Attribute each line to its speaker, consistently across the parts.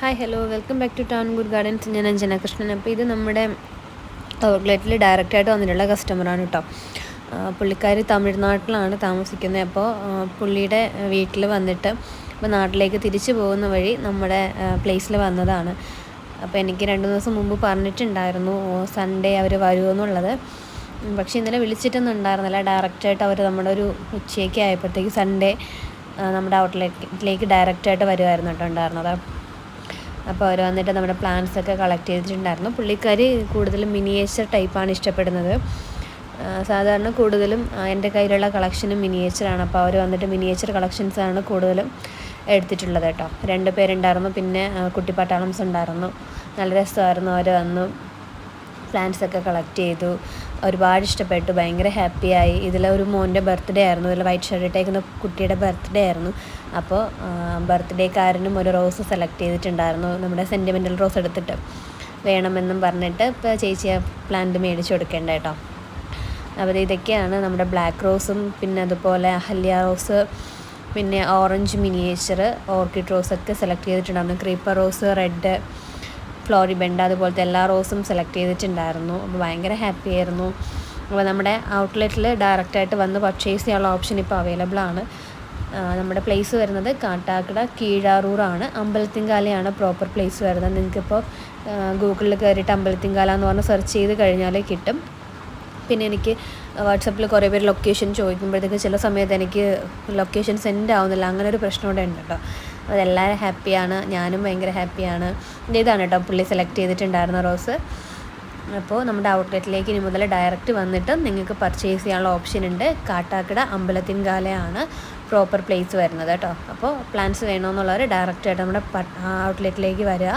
Speaker 1: Hi hello welcome back to town good gardens. ഞാൻ അഞ്ജന കൃഷ്ണൻ. അപ്പോൾ ഇത് നമ്മുടെ ഔട്ട്ലെറ്റിൽ ഡയറക്റ്റായിട്ട് വന്നിട്ടുള്ള കസ്റ്റമറാണ് കേട്ടോ. പുള്ളിക്കാരി തമിഴ്നാട്ടിലാണ് താമസിക്കുന്നത്. അപ്പോൾ പുള്ളിയുടെ വീട്ടിൽ വന്നിട്ട് ഇപ്പോൾ നാട്ടിലേക്ക് തിരിച്ചു പോകുന്ന വഴി നമ്മുടെ പ്ലേസിൽ വന്നതാണ്. അപ്പോൾ എനിക്ക് 2 ദിവസം മുമ്പ് പറഞ്ഞിട്ടുണ്ടായിരുന്നു സൺഡേ അവർ വരുമെന്നുള്ളത്. പക്ഷേ ഇന്നലെ വിളിച്ചിട്ടൊന്നും ഉണ്ടായിരുന്നില്ല. ഡയറക്റ്റായിട്ട് അവർ നമ്മുടെ ഒരു ഉച്ചയ്ക്ക് ആയപ്പോഴത്തേക്ക് സൺഡേ നമ്മുടെ ഔട്ട്ലെറ്റിലേക്ക് ഡയറക്റ്റായിട്ട് വരുമായിരുന്നു കേട്ടോ ഉണ്ടായിരുന്നത്. അപ്പോൾ അവർ വന്നിട്ട് നമ്മുടെ പ്ലാന്റ്സൊക്കെ കളക്ട് ചെയ്തിട്ടുണ്ടായിരുന്നു. പുള്ളിക്കാരി കൂടുതലും മിനിയേച്ചർ ടൈപ്പാണ് ഇഷ്ടപ്പെടുന്നത്. സാധാരണ കൂടുതലും എൻ്റെ കയ്യിലുള്ള കളക്ഷനും മിനിയേച്ചറാണ്. അപ്പോൾ അവർ വന്നിട്ട് മിനിയേച്ചർ കളക്ഷൻസാണ് കൂടുതലും എടുത്തിട്ടുള്ളത് കേട്ടോ. 2 പേരുണ്ടായിരുന്നു. പിന്നെ കുട്ടിപ്പട്ടാളംസ് ഉണ്ടായിരുന്നു. നല്ല രസമായിരുന്നു. അവർ വന്നു പ്ലാന്റ്സൊക്കെ കളക്ട് ചെയ്തു. ഒരുപാട് ഇഷ്ടപ്പെട്ടു. ഭയങ്കര ഹാപ്പിയായി. ഇതിലൊരു മോൻ്റെ ബർത്ത്ഡേ ആയിരുന്നു. ഇതിൽ വൈറ്റ് ഷർട്ട് ഇട്ടേക്കുന്ന കുട്ടിയുടെ ബർത്ത്ഡേ ആയിരുന്നു. അപ്പോൾ ബർത്ത്ഡേക്കാരനും ഒരു റോസ് സെലക്ട് ചെയ്തിട്ടുണ്ടായിരുന്നു. നമ്മുടെ സെൻറ്റിമെൻ്റൽ റോസ് എടുത്തിട്ട് വേണമെന്നും പറഞ്ഞിട്ട് ഇപ്പോൾ ചേച്ചി ആ പ്ലാന്റ് മേടിച്ച് കൊടുക്കേണ്ട കേട്ടോ. അപ്പോൾ ഇതൊക്കെയാണ് നമ്മുടെ ബ്ലാക്ക് റോസും പിന്നെ അതുപോലെ അഹല്യ റോസ്, പിന്നെ ഓറഞ്ച് മിനിയേച്ചർ, ഓർക്കിഡ് റോസൊക്കെ സെലക്ട് ചെയ്തിട്ടുണ്ടായിരുന്നു. ക്രീപ്പർ റോസ്, റെഡ്, ഫ്ലോറിബെൻഡ, അതുപോലത്തെ എല്ലാ റോസും സെലക്ട് ചെയ്തിട്ടുണ്ടായിരുന്നു. അപ്പോൾ ഭയങ്കര ഹാപ്പി ആയിരുന്നു. അപ്പോൾ നമ്മുടെ ഔട്ട്ലെറ്റിൽ ഡയറക്റ്റായിട്ട് വന്ന് പർച്ചേസ് ചെയ്യാനുള്ള ഓപ്ഷൻ ഇപ്പോൾ അവൈലബിൾ ആണ്. നമ്മുടെ പ്ലേസ് വരുന്നത് കാട്ടാക്കട കീഴാറൂറാണ്. അമ്പലത്തിങ്കാലയാണ് പ്രോപ്പർ പ്ലേസ് വരുന്നത്. നിങ്ങൾക്കിപ്പോൾ ഗൂഗിളിൽ കയറിയിട്ട് അമ്പലത്തിങ്കാല എന്ന് പറഞ്ഞ് സെർച്ച് ചെയ്ത് കഴിഞ്ഞാൽ കിട്ടും. പിന്നെ എനിക്ക് വാട്സപ്പിൽ കുറേ പേര് ലൊക്കേഷൻ ചോദിക്കുമ്പോഴത്തേക്ക് ചില സമയത്ത് എനിക്ക് ലൊക്കേഷൻ സെൻഡ് ആവുന്നില്ല. അങ്ങനെ ഒരു പ്രശ്നം കൂടെ ഉണ്ട് കേട്ടോ. അതെല്ലാവരും ഹാപ്പിയാണ്. ഞാനും ഭയങ്കര ഹാപ്പിയാണ്. ഇതാണ് കേട്ടോ പുള്ളി സെലക്ട് ചെയ്തിട്ടുണ്ടായിരുന്ന റോസ്. അപ്പോൾ നമ്മുടെ ഔട്ട്ലെറ്റിലേക്ക് ഇനി മുതൽ ഡയറക്റ്റ് വന്നിട്ട് നിങ്ങൾക്ക് പർച്ചേസ് ചെയ്യാനുള്ള ഓപ്ഷൻ ഉണ്ട്. കാട്ടാക്കട അമ്പലത്തിൻകാലയാണ് പ്രോപ്പർ പ്ലേസ് വരുന്നത് കേട്ടോ. അപ്പോൾ പ്ലാൻസ് വേണമെന്നുള്ളവർ ഡയറക്റ്റായിട്ട് നമ്മുടെ ഔട്ട്ലെറ്റിലേക്ക് വരിക.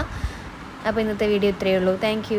Speaker 1: അപ്പോൾ ഇന്നത്തെ വീഡിയോ ഇത്രയേ ഉള്ളൂ. താങ്ക്